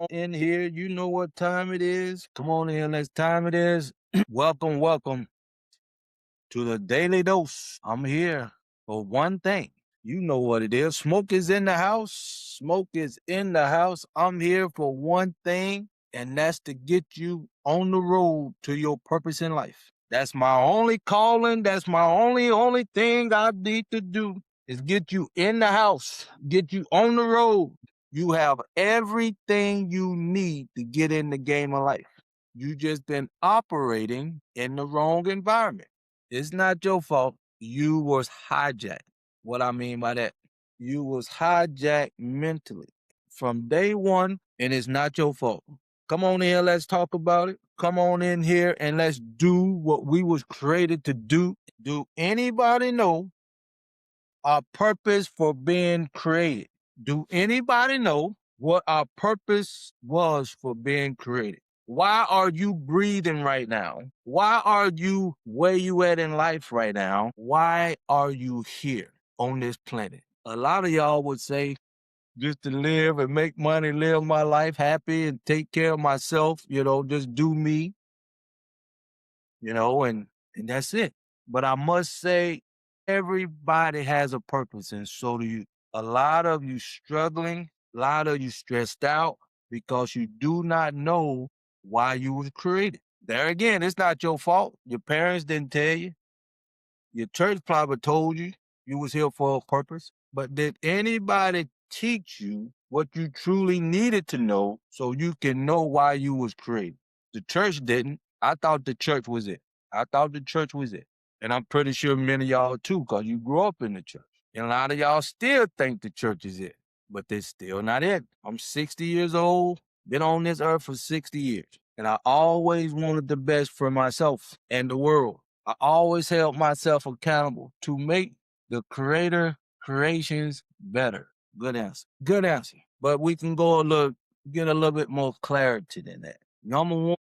in here. You know what time it is. Come on in. Let's time it is. Welcome to the Daily Dose. I'm here for one thing. You know what it is. Smoke is in the house. Smoke is in the house. I'm here for one thing, and that's to get you on the road to your purpose in life. That's my only calling. That's my only thing I need to do is get you in the house, get you on the road. You have everything you need to get in the game of life. You just been operating in the wrong environment. It's not your fault. You was hijacked. What I mean by that, you was hijacked mentally from day one, and it's not your fault. Come on in here, let's talk about it. Come on in here and let's do what we was created to do. Do anybody know our purpose for being created? Do anybody know what our purpose was for being created? Why are you breathing right now? Why are you where you at in life right now? Why are you here on this planet? A lot of y'all would say just to live and make money, live my life happy and take care of myself, just do me, and that's it. But I must say, everybody has a purpose, and so do you. A lot of you struggling, a lot of you stressed out because you do not know why you was created. There again, it's not your fault. Your parents didn't tell you. Your church probably told you you was here for a purpose. But did anybody teach you what you truly needed to know so you can know why you was created? The church didn't. I thought the church was it. I thought the church was it. And I'm pretty sure many of y'all too, because you grew up in the church. And a lot of y'all still think the church is it, but it's still not it. I'm 60 years old, been on this earth for 60 years. And I always wanted the best for myself and the world. I always held myself accountable to make the creator creations better. Good answer. Good answer. But we can get a little bit more clarity than that. Number one,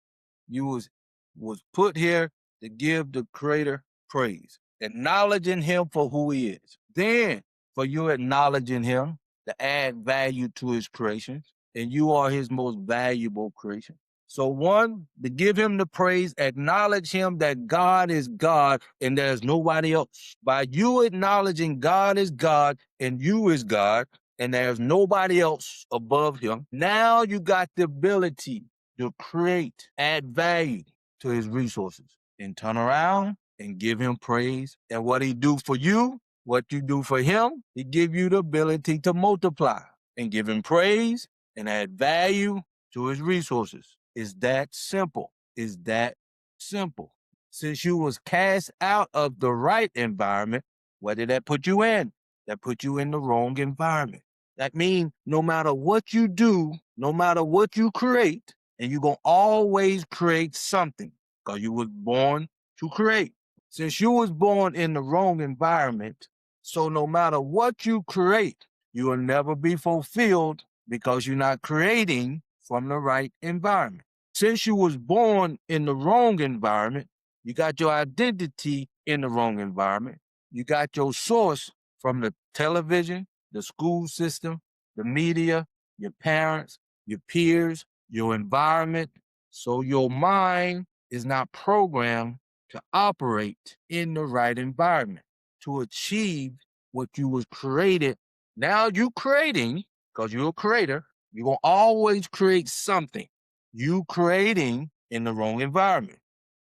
you was put here to give the creator praise, acknowledging him for who he is. Then for you acknowledging him to add value to his creations, and you are his most valuable creation. So one, to give him the praise, acknowledge him that God is God and there's nobody else. By you acknowledging God is God and you is God and there's nobody else above him, now you got the ability to create, add value to his resources and turn around and give him praise. And what he do for you, what you do for him, he give you the ability to multiply and give him praise and add value to his resources. It's that simple. It's that simple. Since you was cast out of the right environment, what did that put you in? That put you in the wrong environment. That means no matter what you do, no matter what you create, and you're going to always create something because you was born to create. Since you was born in the wrong environment, so no matter what you create, you will never be fulfilled because you're not creating from the right environment. Since you was born in the wrong environment, you got your identity in the wrong environment. You got your source from the television, the school system, the media, your parents, your peers, your environment. So your mind is not programmed to operate in the right environment to achieve what you was created. Now you creating, because you're a creator, you're going to always create something. You creating in the wrong environment.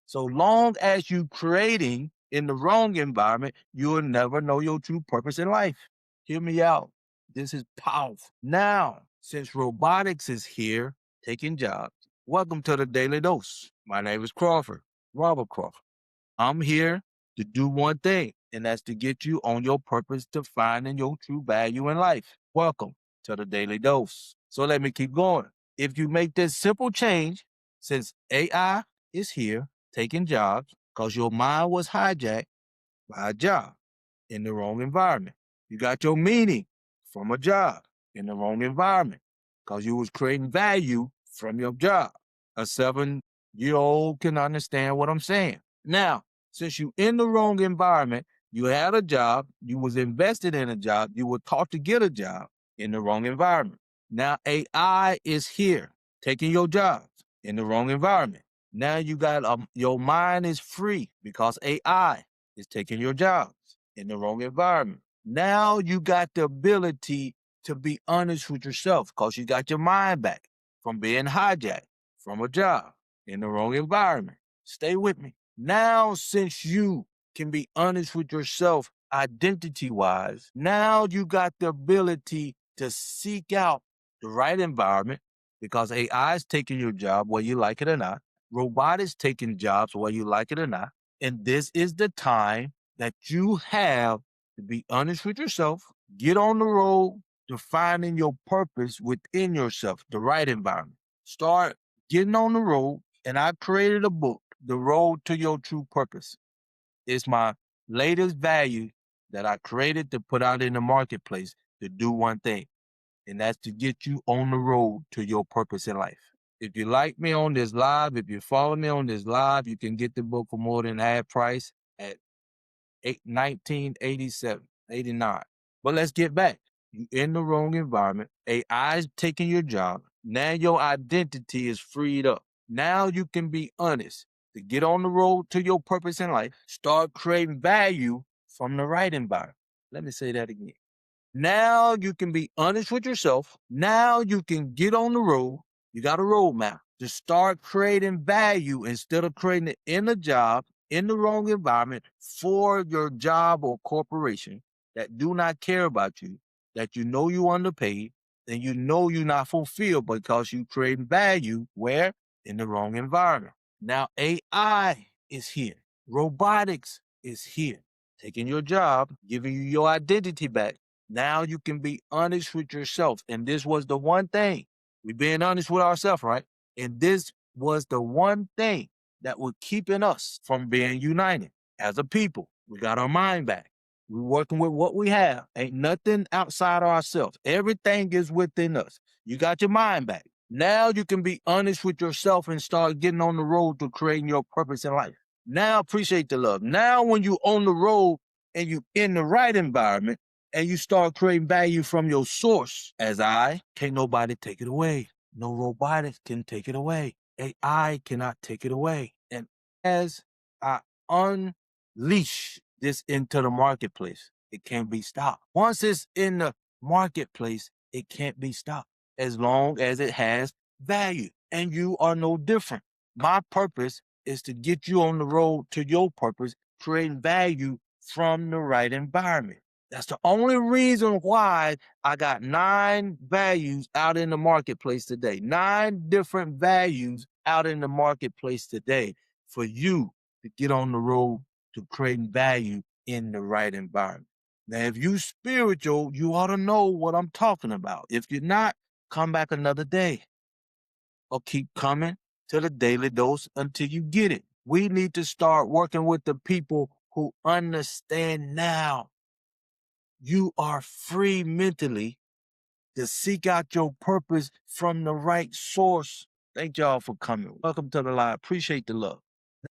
So long as you creating in the wrong environment, you'll never know your true purpose in life. Hear me out. This is powerful. Now, since robotics is here taking jobs, welcome to the Daily Dose. My name is Crawford, Robert Crawford. I'm here to do one thing, and that's to get you on your purpose to finding your true value in life. Welcome to the Daily Dose. So let me keep going. If you make this simple change, since AI is here taking jobs because your mind was hijacked by a job in the wrong environment. You got your meaning from a job in the wrong environment because you was creating value from your job. A 7-year-old can understand what I'm saying. Now, since you in the wrong environment, you had a job, you was invested in a job, you were taught to get a job in the wrong environment. Now AI is here taking your jobs in the wrong environment. Now you got your mind is free because AI is taking your jobs in the wrong environment. Now you got the ability to be honest with yourself because you got your mind back from being hijacked from a job in the wrong environment. Stay with me. Now, since you can be honest with yourself identity wise, now you got the ability to seek out the right environment because AI is taking your job whether you like it or not. Robotics taking jobs whether you like it or not. And this is the time that you have to be honest with yourself, get on the road to finding your purpose within yourself, the right environment. Start getting on the road. And I created a book, The Road to Your True Purpose. It's my latest value that I created to put out in the marketplace to do one thing, and that's to get you on the road to your purpose in life. If you like me on this live, if you follow me on this live, you can get the book for more than half price at 1987, 89. But let's get back. You in the wrong environment. AI is taking your job. Now your identity is freed up. Now you can be honest to get on the road to your purpose in life. Start creating value from the right environment. Let me say that again. Now you can be honest with yourself. Now you can get on the road. You got a roadmap to start creating value instead of creating it in a job, in the wrong environment for your job or corporation that do not care about you, that you know you underpaid, and you know you're not fulfilled because you creating value where? In the wrong environment. Now AI is here. Robotics is here. Taking your job, giving you your identity back. Now you can be honest with yourself. And this was the one thing. We being honest with ourselves, right? And this was the one thing that was keeping us from being united as a people. We got our mind back. We're working with what we have. Ain't nothing outside of ourselves. Everything is within us. You got your mind back. Now you can be honest with yourself and start getting on the road to creating your purpose in life. Now appreciate the love. Now when you on the road and you in the right environment, and you start creating value from your source. As I, can't nobody take it away. No robotics can take it away. AI cannot take it away. And as I unleash this into the marketplace, it can't be stopped. Once it's in the marketplace, it can't be stopped as long as it has value. And you are no different. My purpose is to get you on the road to your purpose, creating value from the right environment. That's the only reason why I got 9 values out in the marketplace today. 9 different values out in the marketplace today for you to get on the road to creating value in the right environment. Now, if you spiritual, you ought to know what I'm talking about. If you're not, come back another day or keep coming to the daily dose until you get it. We need to start working with the people who understand now you are free mentally to seek out your purpose from the right source. Thank y'all for coming. Welcome to the live. Appreciate the love.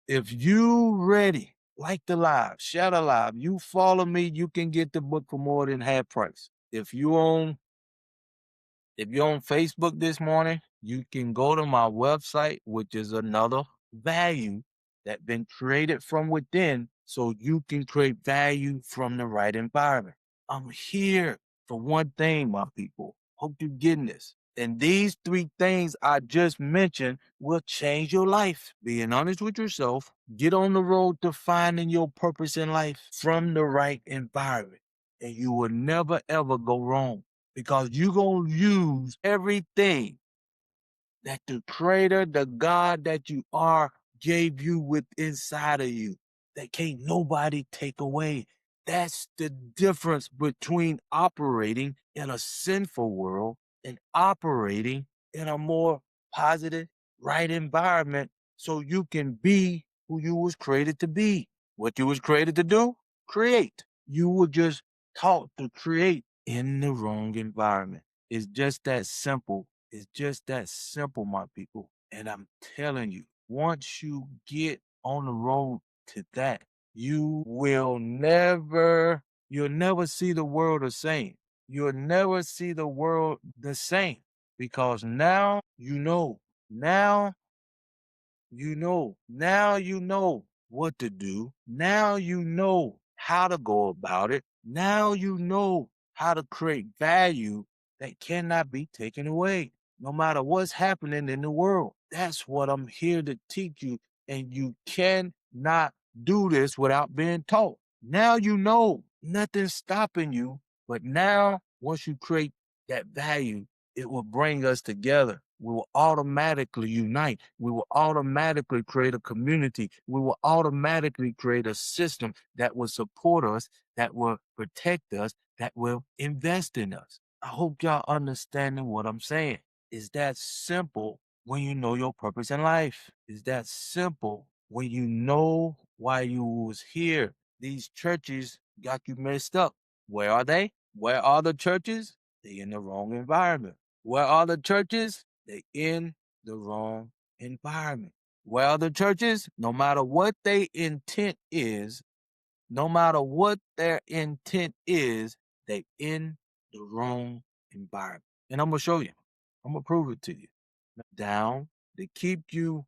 If you ready, like the live, share the live, you follow me, you can get the book for more than half price. If you're on Facebook this morning, you can go to my website, which is another value that been created from within so you can create value from the right environment. I'm here for one thing, my people. Hope you're getting this. And these 3 things I just mentioned will change your life. Being honest with yourself, get on the road to finding your purpose in life from the right environment. And you will never ever go wrong because you're going to use everything that the creator, the God that you are, gave you with inside of you that can't nobody take away. That's the difference between operating in a sinful world and operating in a more positive, right environment so you can be who you was created to be. What you was created to do? Create. You were just taught to create in the wrong environment. It's just that simple. It's just that simple, my people. And I'm telling you, once you get on the road to that, you'll never see the world the same. You'll never see the world the same. because now you know. Now you know what to do. Now you know how to go about it. Now you know how to create value that cannot be taken away, no matter what's happening in the world. That's what I'm here to teach you. And you cannot do this without being taught. Now you know nothing's stopping you. But now, once you create that value, it will bring us together. We will automatically unite. We will automatically create a community. We will automatically create a system that will support us, that will protect us, that will invest in us. I hope y'all understanding what I'm saying. It's that simple when you know your purpose in life. It's that simple when you know why you was here. These churches got you messed up. Where are they? Where are the churches? They in the wrong environment. Where are the churches? They in the wrong environment. Where are the churches? No matter what their intent is, no matter what their intent is, they in the wrong environment. And I'm gonna show you. I'm gonna prove it to you. Down. They keep you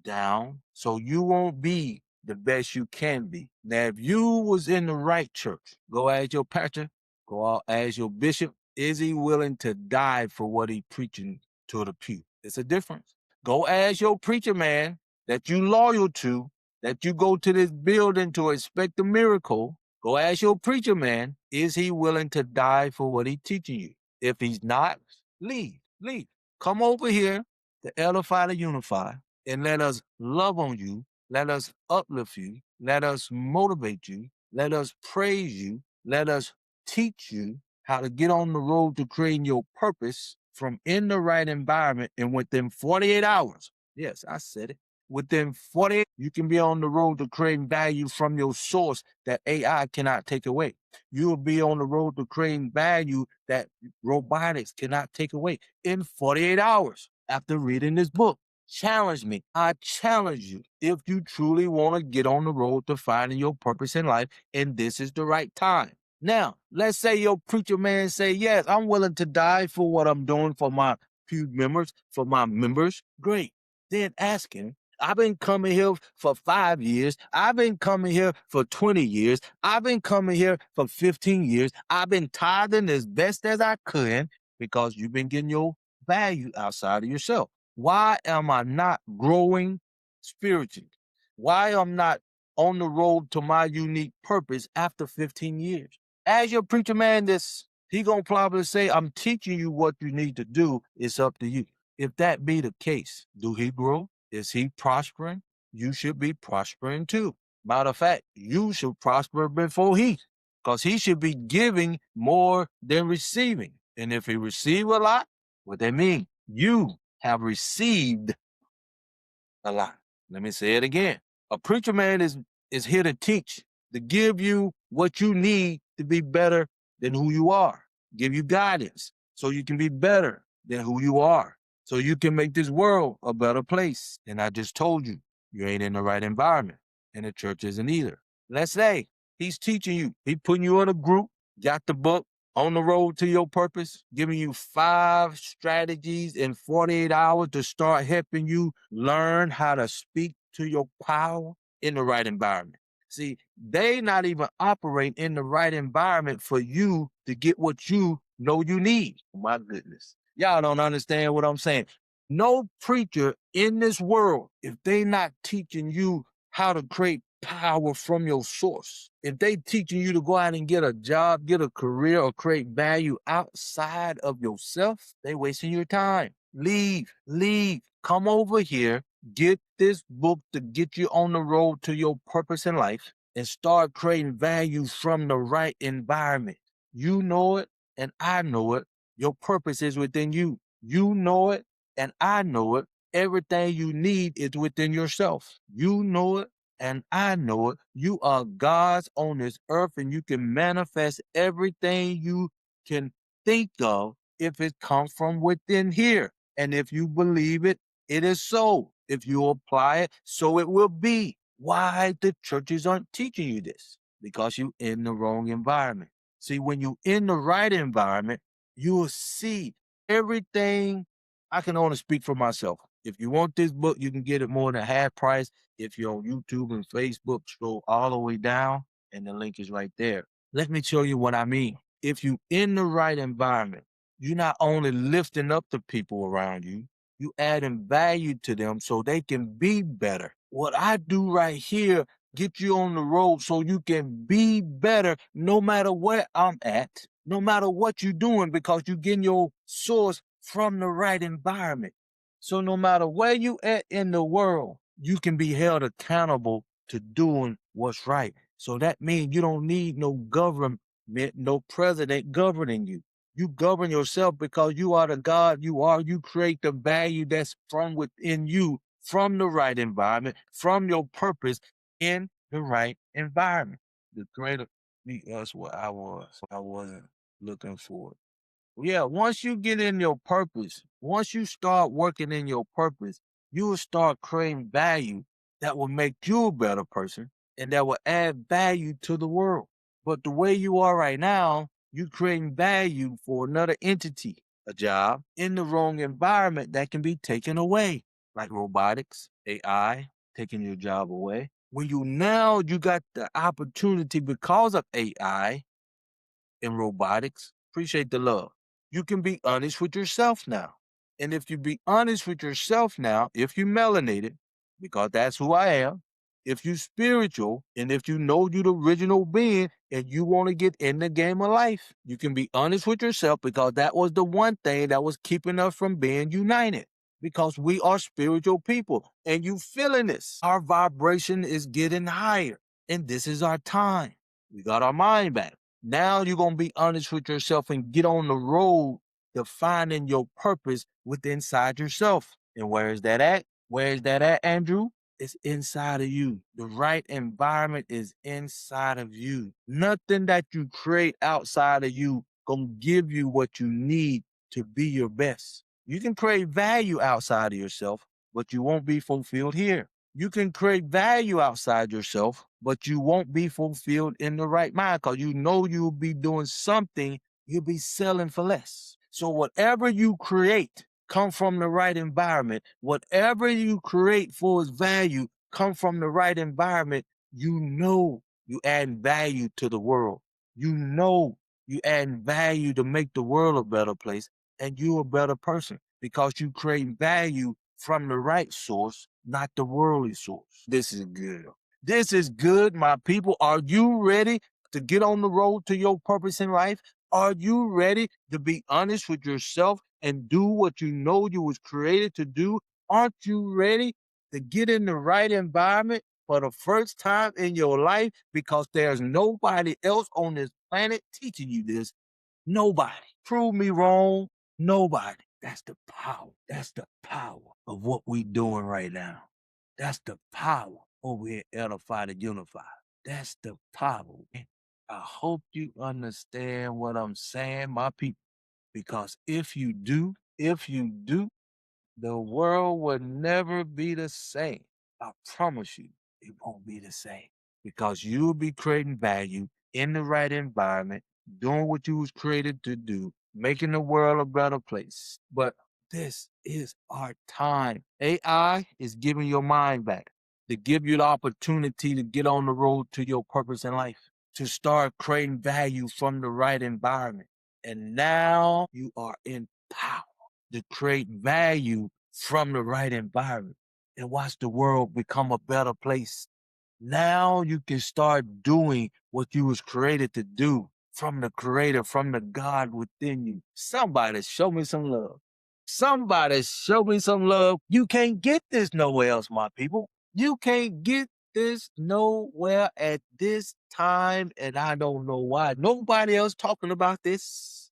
down so you won't be the best you can be. Now, if you was in the right church, go ask your pastor, go out ask your bishop, is he willing to die for what he preaching to the pew? It's a difference. Go ask your preacher man that you loyal to, that you go to this building to expect a miracle. Go ask your preacher man, is he willing to die for what he teaching you? If he's not, leave. Come over here to edify to unify and let us love on you. Let us uplift you. Let us motivate you. Let us praise you. Let us teach you how to get on the road to creating your purpose from in the right environment. And within 48 hours, yes, I said it. Within 48, you can be on the road to creating value from your source that AI cannot take away. You will be on the road to creating value that robotics cannot take away in 48 hours after reading this book. Challenge me. I challenge you if you truly want to get on the road to finding your purpose in life, and this is the right time. Now, let's say your preacher man say, yes, I'm willing to die for what I'm doing for my pew members, for my members. Great. Then ask him, I've been coming here for 5 years. I've been coming here for 20 years. I've been coming here for 15 years. I've been tithing as best as I could because you've been getting your value outside of yourself. Why am I not growing spiritually? Why am I not on the road to my unique purpose after 15 years? As your preacher man, he gonna probably say, I'm teaching you what you need to do. It's up to you. If that be the case, do he grow? Is he prospering? You should be prospering too. Matter of fact, you should prosper before he, because he should be giving more than receiving. And if he receive a lot, what that mean? You have received a lot. Let me say it again. A preacher man is here to teach, to give you what you need to be better than who you are, give you guidance so you can be better than who you are, so you can make this world a better place. And I just told you, you ain't in the right environment, and the church isn't either. Let's say he's teaching you, he putting you in a group, got the book, on the road to your purpose, giving you 5 strategies in 48 hours to start helping you learn how to speak to your power in the right environment. See, they not even operate in the right environment for you to get what you know you need. My goodness. Y'all don't understand what I'm saying. No preacher in this world, if they not teaching you how to create power from your source. If they teaching you to go out and get a job, get a career, or create value outside of yourself, they wasting your time. Leave. Come over here, get this book to get you on the road to your purpose in life and start creating value from the right environment. You know it and I know it. Your purpose is within you. You know it and I know it. Everything you need is within yourself. You know it and I know it. You are God's on this earth, and you can manifest everything you can think of if it comes from within here. And if you believe it, it is so. If you apply it, so it will be. Why the churches aren't teaching you this? Because you in the wrong environment. See, when you in the right environment, you will see Everything I can only speak for myself. If you want this book, you can get it more than half price. If you're on YouTube and Facebook, scroll all the way down, and the link is right there. Let me show you what I mean. If you in the right environment, you're not only lifting up the people around you, you adding value to them so they can be better. What I do right here, get you on the road so you can be better no matter where I'm at, no matter what you're doing, because you're getting your source from the right environment. So no matter where you at in the world, you can be held accountable to doing what's right. So that means you don't need no government, no president governing you. You govern yourself because you are the God you are. You create the value that's from within you, from the right environment, from your purpose in the right environment. The greater me us what I was. I wasn't looking for it. Yeah, once you get in your purpose, once you start working in your purpose, you will start creating value that will make you a better person and that will add value to the world. But the way you are right now, you're creating value for another entity, a job in the wrong environment that can be taken away, like robotics, AI, taking your job away. When you got the opportunity because of AI in robotics, appreciate the love. You can be honest with yourself now. And if you be honest with yourself now, if you melanated, because that's who I am, if you spiritual, and if you know you the original being and you want to get in the game of life, you can be honest with yourself because that was the one thing that was keeping us from being united. Because we are spiritual people and you feeling this. Our vibration is getting higher. And this is our time. We got our mind back. Now you're going to be honest with yourself and get on the road to finding your purpose within inside yourself. And where is that at? Where is that at, Andrew? It's inside of you. The right environment is inside of you. Nothing that you create outside of you gonna give you what you need to be your best. You can create value outside of yourself, but you won't be fulfilled here. You can create value outside yourself, but you won't be fulfilled in the right mind because you know you'll be doing something, you'll be selling for less. So whatever you create, come from the right environment. Whatever you create for its value, come from the right environment. You know you add value to the world. You know you add value to make the world a better place and you a better person because you create value from the right source, not the worldly source. This is good. This is good, my people. Are you ready to get on the road to your purpose in life? Are you ready to be honest with yourself and do what you know you was created to do? Aren't you ready to get in the right environment for the first time in your life? Because there's nobody else on this planet teaching you this. Nobody. Prove me wrong. Nobody. That's the power. That's the power of what we doing right now. That's the power over here, edified and unified. That's the power. I hope you understand what I'm saying, my people. Because if you do, the world will never be the same. I promise you, it won't be the same. Because you'll be creating value in the right environment, doing what you was created to do, making the world a better place. But this is our time. AI is giving your mind back to give you the opportunity to get on the road to your purpose in life, to start creating value from the right environment. And now you are in power to create value from the right environment and watch the world become a better place. Now you can start doing what you was created to do from the creator, from the God within you. Somebody show me some love. Somebody show me some love. You can't get this nowhere else, my people. You can't get this nowhere at this time, and I don't know why. Nobody else talking about this.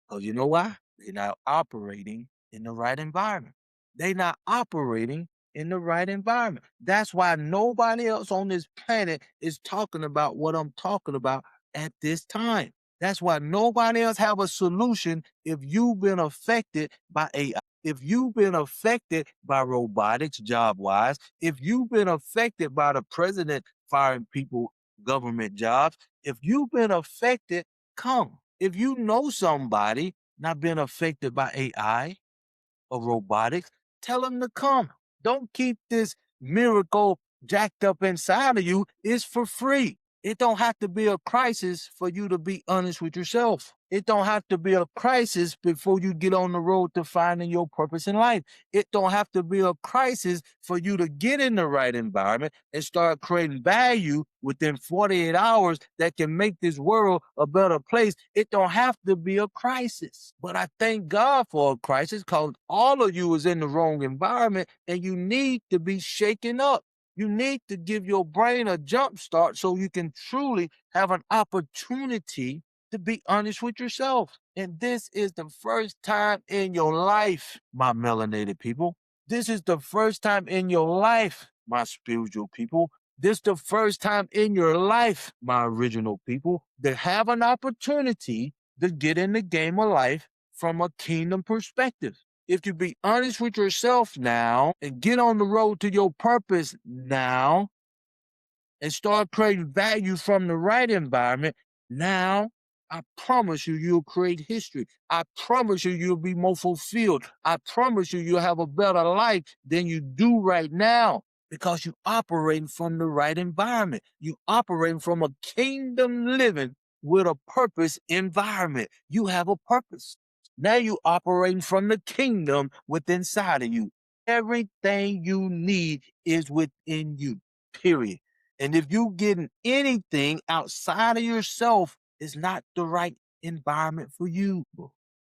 Because you know why? They're not operating in the right environment. They're not operating in the right environment. That's why nobody else on this planet is talking about what I'm talking about at this time. That's why nobody else have a solution if you've been affected by AI. If you've been affected by robotics job-wise, if you've been affected by the president firing people, government jobs, if you've been affected, come. If you know somebody not being affected by AI or robotics, tell them to come. Don't keep this miracle jacked up inside of you. It's for free. It don't have to be a crisis for you to be honest with yourself. It don't have to be a crisis before you get on the road to finding your purpose in life. It don't have to be a crisis for you to get in the right environment and start creating value within 48 hours that can make this world a better place. It don't have to be a crisis. But I thank God for a crisis because all of you is in the wrong environment and you need to be shaken up. You need to give your brain a jump start so you can truly have an opportunity to be honest with yourself. And this is the first time in your life, my melanated people. This is the first time in your life, my spiritual people. This is the first time in your life, my original people, to have an opportunity to get in the game of life from a kingdom perspective. If you be honest with yourself now and get on the road to your purpose now and start creating value from the right environment, now I promise you, you'll create history. I promise you, you'll be more fulfilled. I promise you, you'll have a better life than you do right now because you operating from the right environment. You operating from a kingdom living with a purpose environment. You have a purpose. Now you operating from the kingdom within inside of you. Everything you need is within you, period. And if you getting anything outside of yourself, it's not the right environment for you.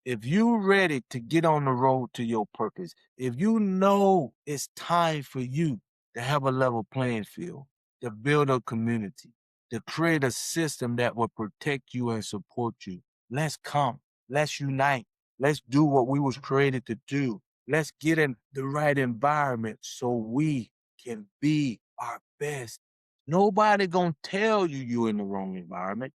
If you ready to get on the road to your purpose, if you know it's time for you to have a level playing field, to build a community, to create a system that will protect you and support you, let's come. Let's unite. Let's do what we was created to do. Let's get in the right environment so we can be our best. Nobody gonna tell you you're in the wrong environment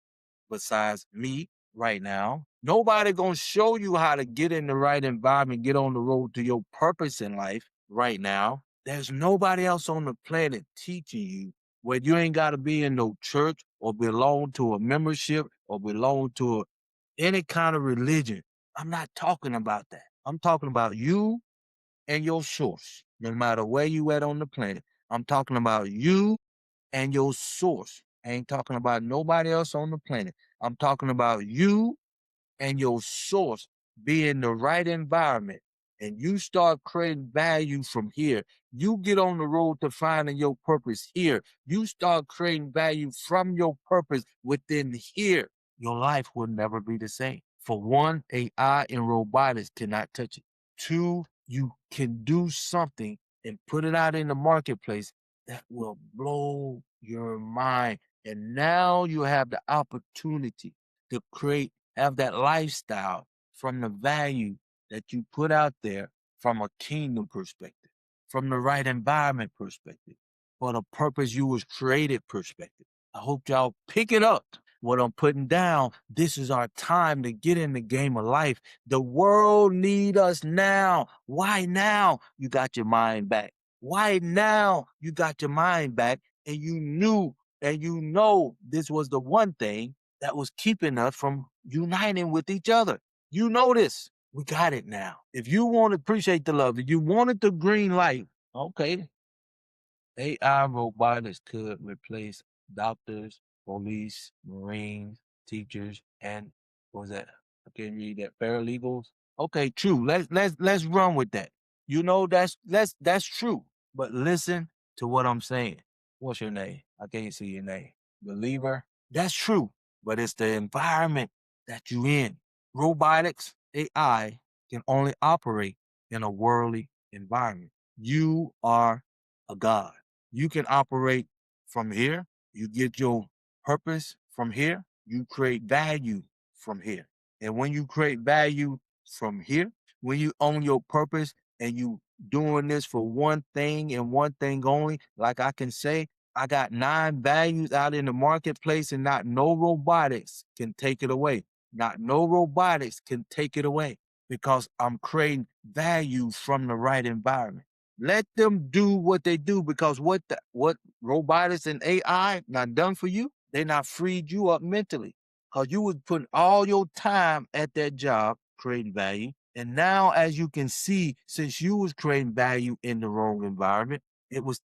besides me right now. Nobody gonna show you how to get in the right environment, get on the road to your purpose in life right now. There's nobody else on the planet teaching you where you ain't gotta be in no church or belong to a membership or belong to any kind of religion. I'm not talking about that. I'm talking about you and your source, no matter where you at on the planet. I'm talking about you and your source. I ain't talking about nobody else on the planet. I'm talking about you and your source be in the right environment and you start creating value from here. You get on the road to finding your purpose here. You start creating value from your purpose within here. Your life will never be the same. For one, AI and robotics cannot touch it. Two, you can do something and put it out in the marketplace that will blow your mind. And now you have the opportunity to have that lifestyle from the value that you put out there from a kingdom perspective, from the right environment perspective, for the purpose you was created perspective. I hope y'all pick it up. What I'm putting down, this is our time to get in the game of life. The world need us now. Why now? You got your mind back. Why now? You got your mind back and you knew and you know this was the one thing that was keeping us from uniting with each other. You know this. We got it now. If you want to appreciate the love, if you wanted the green light, okay, AI robotics could replace doctors, police, marines, teachers, and what was that? I can't read that. Paralegals. Okay, true. Let's run with that. You know that's true. But listen to what I'm saying. What's your name? I can't see your name. Believer. That's true. But it's the environment that you in. Robotics, AI can only operate in a worldly environment. You are a God. You can operate from here. You get your purpose from here. You create value from here. And when you create value from here, when you own your purpose and you doing this for one thing and one thing only, like I can say, I got 9 values out in the marketplace and not no robotics can take it away. Not no robotics can take it away because I'm creating value from the right environment. Let them do what they do because what robotics and AI not done for you, they not freed you up mentally. Because you was putting all your time at that job creating value. And now, as you can see, since you was creating value in the wrong environment, it was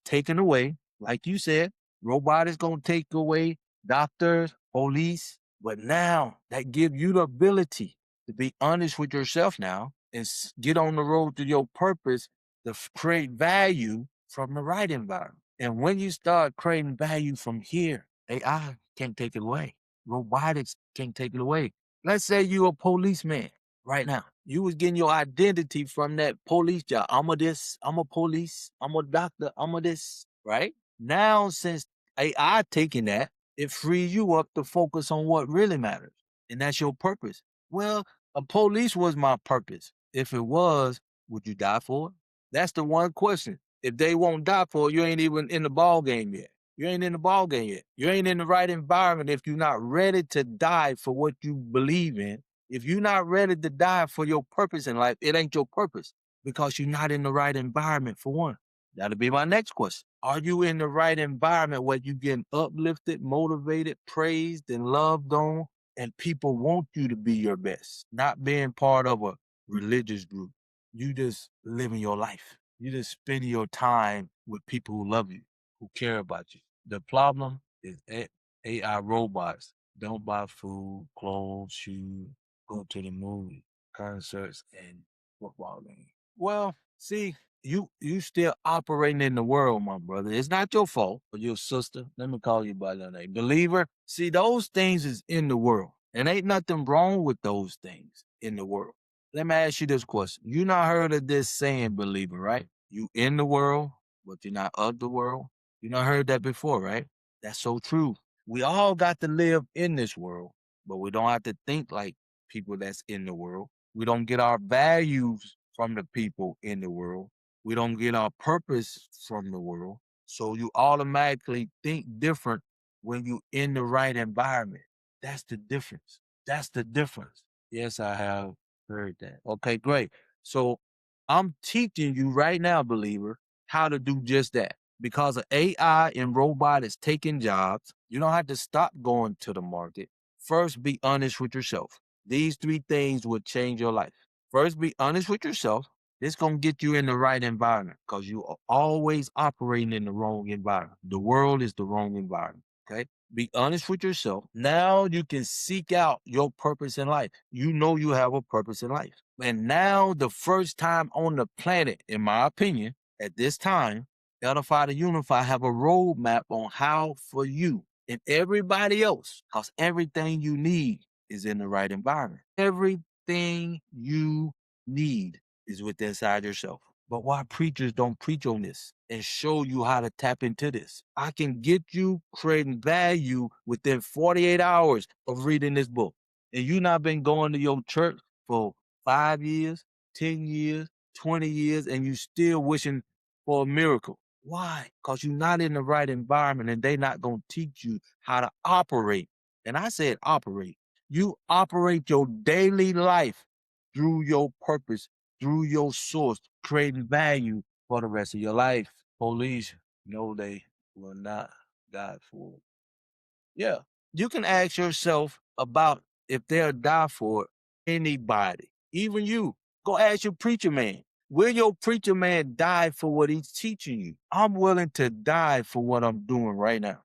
taken away. Like you said, robotics gonna take away doctors, police, but now that give you the ability to be honest with yourself now and get on the road to your purpose to create value from the right environment. And when you start creating value from here, AI can't take it away. Robotics can't take it away. Let's say you're a policeman right now. You was getting your identity from that police job. I'm a this, I'm a police, I'm a doctor, I'm a this, right? Now, since AI taking that, it frees you up to focus on what really matters. And that's your purpose. Well, a police was my purpose. If it was, would you die for it? That's the one question. If they won't die for it, you ain't even in the ball game yet. You ain't in the ball game yet. You ain't in the right environment if you're not ready to die for what you believe in. If you're not ready to die for your purpose in life, it ain't your purpose because you're not in the right environment for one. That'll be my next question. Are you in the right environment where you getting uplifted, motivated, praised, and loved on, and people want you to be your best, not being part of a religious group? You just living your life. You just spending your time with people who love you, who care about you. The problem is AI robots don't buy food, clothes, shoes, go to the movie, concerts, and football games. Well, see, you still operating in the world, my brother. It's not your fault or your sister. Let me call you by your name. Believer. See, those things is in the world. And ain't nothing wrong with those things in the world. Let me ask you this question. You not heard of this saying, believer, right? You in the world, but you're not of the world. You not heard that before, right? That's so true. We all got to live in this world, but we don't have to think like people that's in the world. We don't get our values from the people in the world. We don't get our purpose from the world. So you automatically think different when you in the right environment. That's the difference. That's the difference. Yes, I have heard that. Okay, great. So I'm teaching you right now, believer, how to do just that. Because of AI and robotics taking jobs, you don't have to stop going to the market. First, be honest with yourself. These three things will change your life. First, be honest with yourself. This gonna get you in the right environment because you are always operating in the wrong environment. The world is the wrong environment. Okay. Be honest with yourself. Now you can seek out your purpose in life. You know you have a purpose in life. And now the first time on the planet, in my opinion, at this time, Edify to Unify have a roadmap on how for you and everybody else, because everything you need is in the right environment. Everything you need is within inside yourself. But why preachers don't preach on this and show you how to tap into this? I can get you creating value within 48 hours of reading this book. And you not been going to your church for 5 years, 10 years, 20 years, and you still wishing for a miracle. Why? Because you're not in the right environment and they not going to teach you how to operate. And I said operate. You operate your daily life through your purpose, through your source, creating value for the rest of your life. Police know they will not die for it. Yeah. You can ask yourself about if they'll die for anybody, even you. Go ask your preacher man. Will your preacher man die for what he's teaching you? I'm willing to die for what I'm doing right now.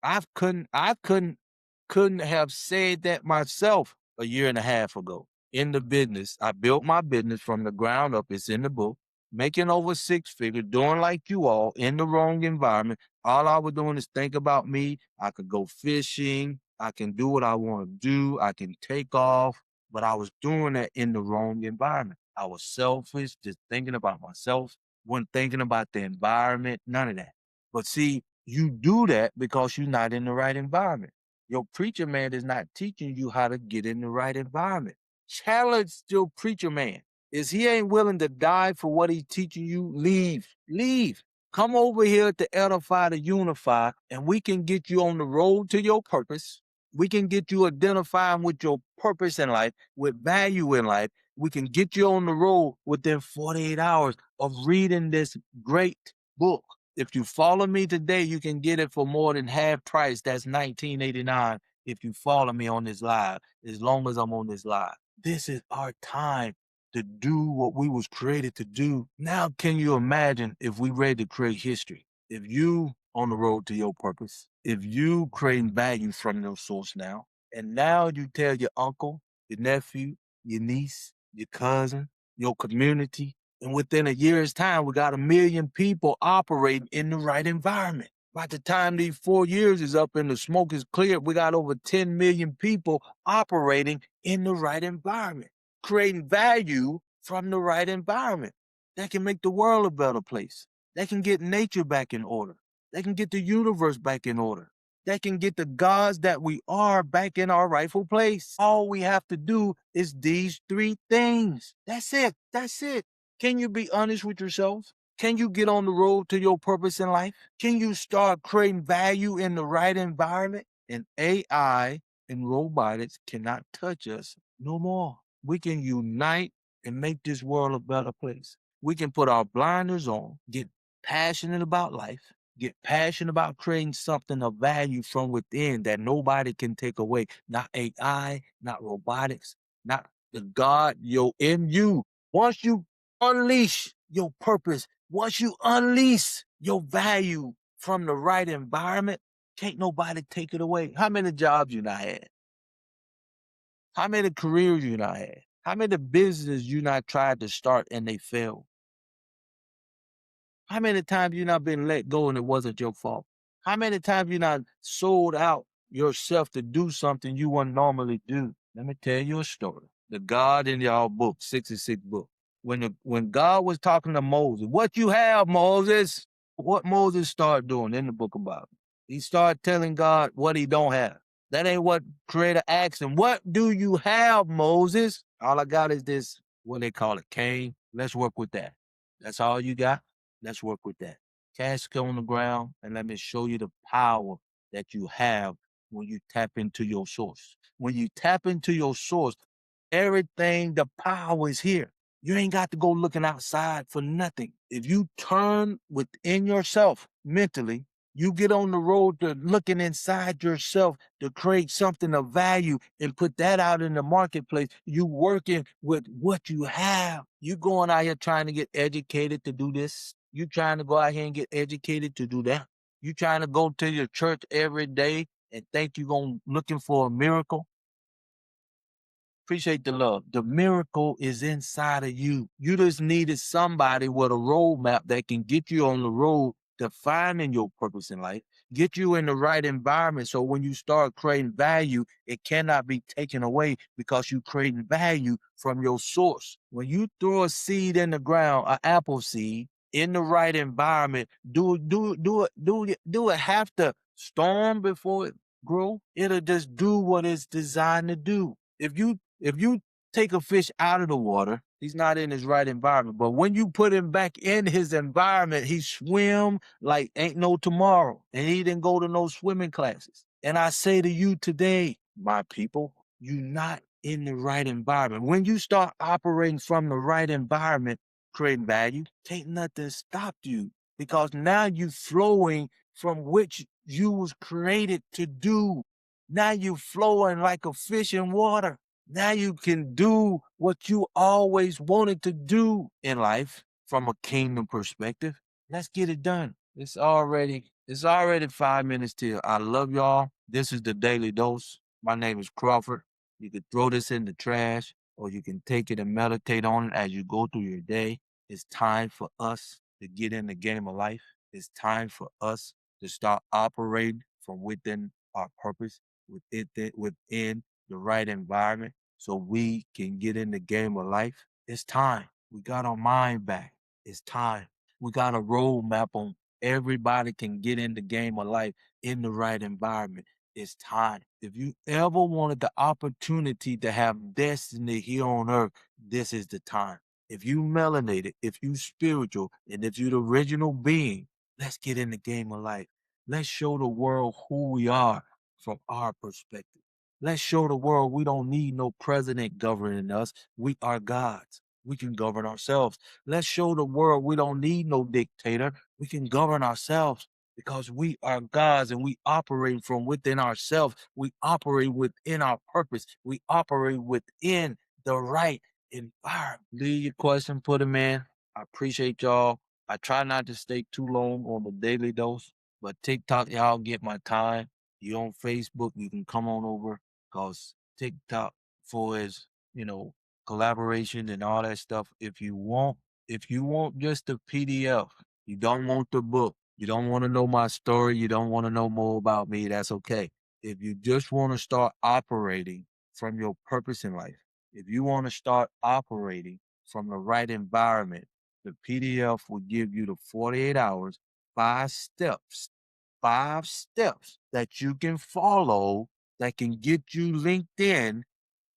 I couldn't have said that myself a year and a half ago. In the business, I built my business from the ground up. It's in the book. Making over six figures, doing like you all in the wrong environment. All I was doing is think about me. I could go fishing. I can do what I want to do. I can take off. But I was doing that in the wrong environment. I was selfish, just thinking about myself, wasn't thinking about the environment, none of that. But see, you do that because you're not in the right environment. Your preacher man is not teaching you how to get in the right environment. Challenge your preacher man. Is he ain't willing to die for what he's teaching you, leave. Leave. Come over here to Edify to Unify, and we can get you on the road to your purpose. We can get you identifying with your purpose in life, with value in life. We can get you on the road within 48 hours of reading this great book. If you follow me today, you can get it for more than half price. That's $19.89. if you follow me on this live, as long as I'm on this live. This is our time to do what we was created to do. Now, can you imagine if we ready to create history? If you on the road to your purpose, if you creating value from your source now, and now you tell your uncle, your nephew, your niece, your cousin, your community, and within a year's time, we got 1 million people operating in the right environment. By the time these 4 years is up and the smoke is cleared, we got over 10 million people operating in the right environment, creating value from the right environment. That can make the world a better place. That can get nature back in order. That can get the universe back in order. That can get the gods that we are back in our rightful place. All we have to do is these 3 things. That's it. That's it. Can you be honest with yourself? Can you get on the road to your purpose in life? Can you start creating value in the right environment? And AI and robotics cannot touch us no more. We can unite and make this world a better place. We can put our blinders on, get passionate about life, get passionate about creating something of value from within that nobody can take away. Not AI, not robotics, not the God you're in you. Once you unleash your purpose, once you unleash your value from the right environment, can't nobody take it away. How many jobs you not had? How many careers you not had? How many businesses you not tried to start and they failed? How many times you not been let go and it wasn't your fault? How many times you not sold out yourself to do something you wouldn't normally do? Let me tell you a story. The God in y'all book, 66 book. When God was talking to Moses, what you have, Moses? What Moses started doing in the book of Bible? He started telling God what he don't have. That ain't what Creator asked him. What do you have, Moses? All I got is this, what they call it, Cain. Let's work with that. That's all you got? Let's work with that. Cast it on the ground and let me show you the power that you have when you tap into your source. When you tap into your source, everything, the power is here. You ain't got to go looking outside for nothing. If you turn within yourself mentally, you get on the road to looking inside yourself to create something of value and put that out in the marketplace. You working with what you have. You going out here trying to get educated to do this. You trying to go out here and get educated to do that. You trying to go to your church every day and think you're going looking for a miracle. Appreciate the love. The miracle is inside of you. You just needed somebody with a roadmap that can get you on the road to finding your purpose in life, get you in the right environment. So when you start creating value, it cannot be taken away because you creating value from your source. When you throw a seed in the ground, an apple seed, in the right environment, do it have to storm before it grow? It'll just do what it's designed to do. If you take a fish out of the water, he's not in his right environment. But when you put him back in his environment, he swim like ain't no tomorrow. And he didn't go to no swimming classes. And I say to you today, my people, you're not in the right environment. When you start operating from the right environment, creating value, can't nothing stop you because now you flowing from which you was created to do. Now you flowing like a fish in water. Now you can do what you always wanted to do in life from a kingdom perspective. Let's get it done. It's already 5 minutes till. I love y'all. This is the Daily Dose. My name is Crawford. You can throw this in the trash or you can take it and meditate on it as you go through your day. It's time for us to get in the game of life. It's time for us to start operating from within our purpose, within the right environment so we can get in the game of life. It's time. We got our mind back. It's time. We got a roadmap on everybody can get in the game of life in the right environment. It's time. If you ever wanted the opportunity to have destiny here on earth, this is the time. If you melanated, if you spiritual, and if you the original being, let's get in the game of life. Let's show the world who we are from our perspective. Let's show the world we don't need no president governing us. We are gods. We can govern ourselves. Let's show the world we don't need no dictator. We can govern ourselves because we are gods and we operate from within ourselves. We operate within our purpose. We operate within the right environment. Leave your question, put them in. I appreciate y'all. I try not to stay too long on the daily dose, but TikTok, y'all get my time. You on Facebook, you can come on over because TikTok for is, collaboration and all that stuff. If you want just the PDF, you don't want the book, you don't want to know my story, you don't want to know more about me, that's okay. If you just want to start operating from your purpose in life, if you want to start operating from the right environment, the PDF will give you the 48 hours, 5 steps that you can follow that can get you linked in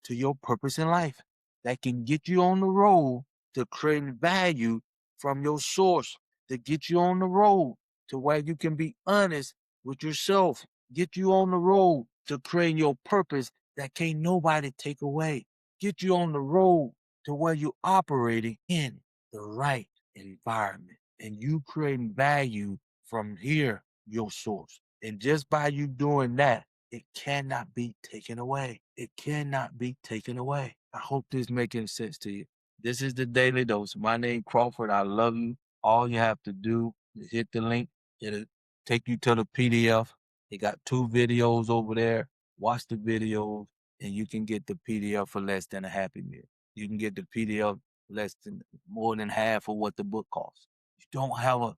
to your purpose in life, that can get you on the road to creating value from your source, to get you on the road to where you can be honest with yourself, get you on the road to create your purpose that can't nobody take away, get you on the road to where you're operating in the right environment and you creating value from here, your source. And just by you doing that, it cannot be taken away. It cannot be taken away. I hope this making sense to you. This is the Daily Dose. My name Crawford. I love you. All you have to do is hit the link. It'll take you to the PDF. They got 2 videos over there. Watch the videos, and you can get the PDF for less than a Happy Meal. You can get the PDF more than half of what the book costs. You don't have a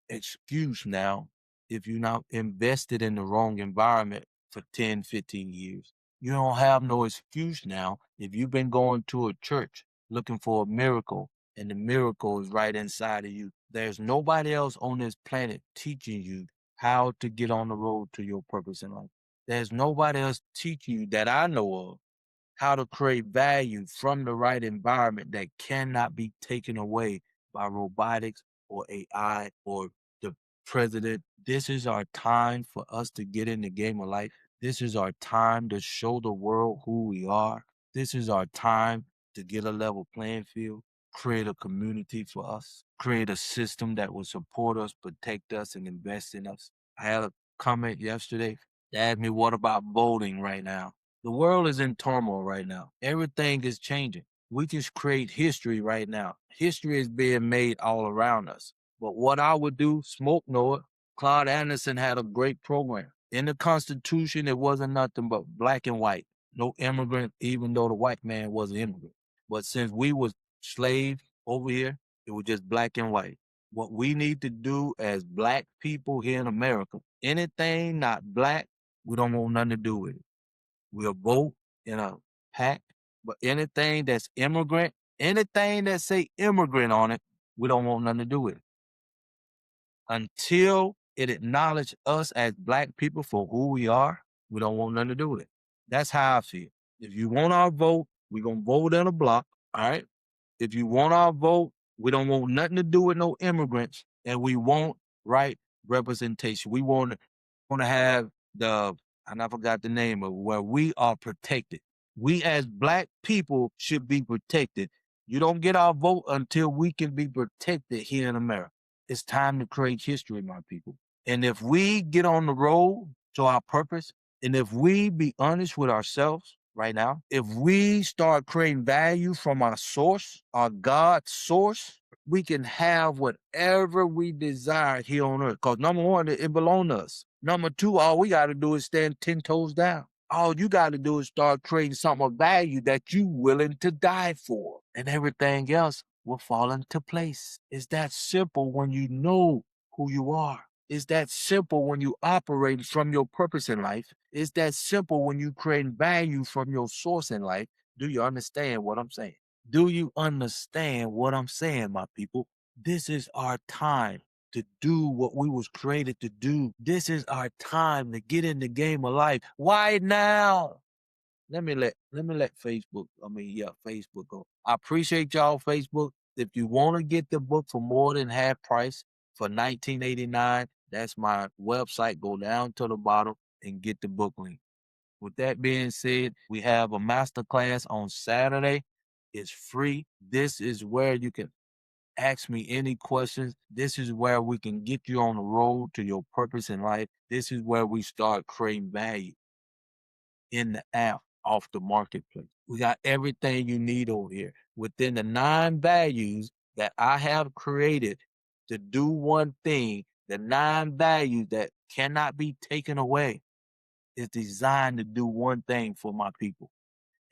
excuse now if you're not invested in the wrong environment for 10, 15 years. You don't have no excuse now if you've been going to a church looking for a miracle and the miracle is right inside of you. There's nobody else on this planet teaching you how to get on the road to your purpose in life. There's nobody else teaching you that I know of how to create value from the right environment that cannot be taken away by robotics or AI or the president. This is our time for us to get in the game of life. This is our time to show the world who we are. This is our time to get a level playing field, create a community for us, create a system that will support us, protect us, and invest in us. I had a comment yesterday. They asked me, what about voting right now? The world is in turmoil right now. Everything is changing. We just create history right now. History is being made all around us. But what I would do, Smoke know it. Claude Anderson had a great program. In the Constitution, it wasn't nothing but black and white. No immigrant, even though the white man was an immigrant. But since we was slaves over here, it was just black and white. What we need to do as black people here in America, anything not black, we don't want nothing to do with it. We'll vote in a pack, but anything that's immigrant, anything that say immigrant on it, we don't want nothing to do with it. Until it acknowledge us as black people for who we are, we don't want nothing to do with it. That's how I feel. If you want our vote, we're gonna vote in a block. All right. If you want our vote, we don't want nothing to do with no immigrants, and we want right representation. We want to have the, and I forgot the name of it, where we are protected. We as black people should be protected. You don't get our vote until we can be protected here in America. It's time to create history, my people. And if we get on the road to our purpose, and if we be honest with ourselves right now, if we start creating value from our source, our God source, we can have whatever we desire here on earth. Because number one, it belongs to us. Number two, all we got to do is stand 10 toes down. All you got to do is start creating something of value that you willing to die for. And everything else will fall into place. It's that simple when you know who you are. It's that simple when you operate from your purpose in life. It's that simple when you create value from your source in life. Do you understand what I'm saying? Do you understand what I'm saying, my people? This is our time to do what we was created to do. This is our time to get in the game of life. Why now? Let me let Facebook go. I appreciate y'all, Facebook. If you want to get the book for more than half price for $19.89, that's my website. Go down to the bottom and get the book link. With that being said, we have a master class on Saturday. It's free. This is where you can Ask me any questions. This is where we can get you on the road to your purpose in life. This is where we start creating value in the app off the marketplace. We got everything you need over here within the 9 values that I have created to do one thing. The 9 values that cannot be taken away is designed to do one thing for my people,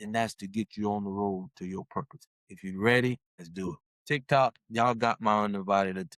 and that's to get you on the road to your purpose. If you're ready, let's do it. TikTok, y'all got my undivided attention.